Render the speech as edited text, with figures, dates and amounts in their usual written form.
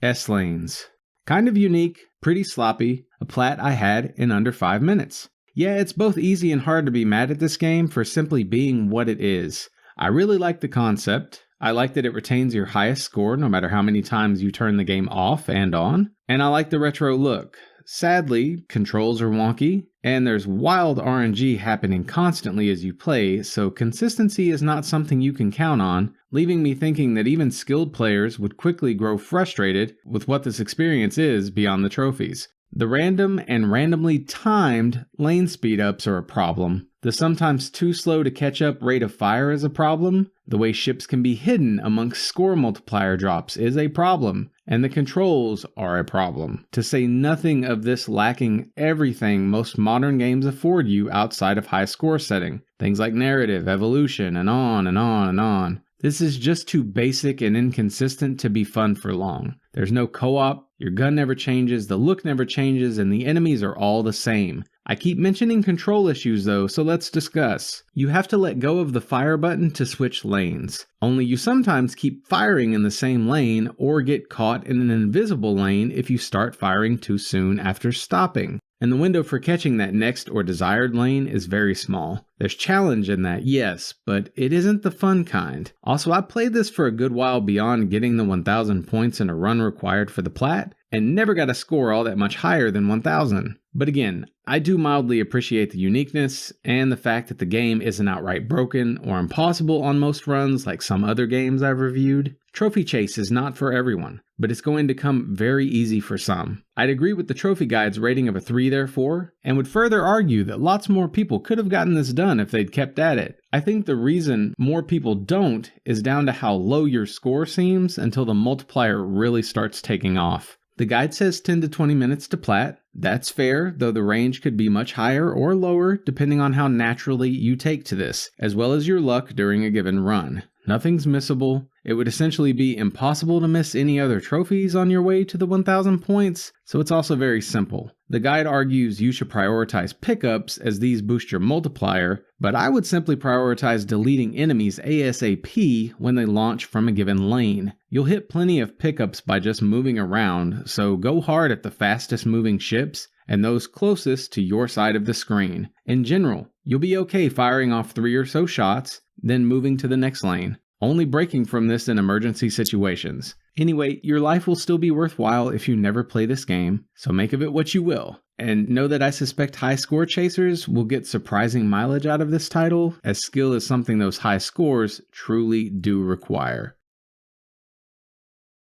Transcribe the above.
S-lanes. Kind of unique, pretty sloppy, a plat I had in under 5 minutes. Yeah, it's both easy and hard to be mad at this game for simply being what it is. I really like the concept. I like that it retains your highest score no matter how many times you turn the game off and on. And I like the retro look. Sadly, controls are wonky, and there's wild RNG happening constantly as you play, so consistency is not something you can count on, leaving me thinking that even skilled players would quickly grow frustrated with what this experience is beyond the trophies. The random and randomly timed lane speed-ups are a problem. The sometimes too slow to catch up rate of fire is a problem. The way ships can be hidden amongst score multiplier drops is a problem. And the controls are a problem. To say nothing of this lacking everything most modern games afford you outside of high score setting. Things like narrative, evolution, and on and on and on. This is just too basic and inconsistent to be fun for long. There's no co-op, your gun never changes, the look never changes, and the enemies are all the same. I keep mentioning control issues though, so let's discuss. You have to let go of the fire button to switch lanes. Only you sometimes keep firing in the same lane or get caught in an invisible lane if you start firing too soon after stopping. And the window for catching that next or desired lane is very small. There's challenge in that, yes, but it isn't the fun kind. Also, I played this for a good while beyond getting the 1,000 points in a run required for the plat, and never got a score all that much higher than 1,000. But again, I do mildly appreciate the uniqueness and the fact that the game isn't outright broken or impossible on most runs like some other games I've reviewed. Trophy chase is not for everyone, but it's going to come very easy for some. I'd agree with the trophy guide's rating of a 3 therefore, and would further argue that lots more people could have gotten this done if they'd kept at it. I think the reason more people don't is down to how low your score seems until the multiplier really starts taking off. The guide says 10 to 20 minutes to plat. That's fair, though the range could be much higher or lower depending on how naturally you take to this, as well as your luck during a given run. Nothing's missable. It would essentially be impossible to miss any other trophies on your way to the 1,000 points, so it's also very simple. The guide argues you should prioritize pickups as these boost your multiplier, but I would simply prioritize deleting enemies ASAP when they launch from a given lane. You'll hit plenty of pickups by just moving around, so go hard at the fastest moving ships and those closest to your side of the screen. In general, you'll be okay firing off 3 or so shots, then moving to the next lane, only breaking from this in emergency situations. Anyway, your life will still be worthwhile if you never play this game, so make of it what you will. And know that I suspect high score chasers will get surprising mileage out of this title, as skill is something those high scores truly do require.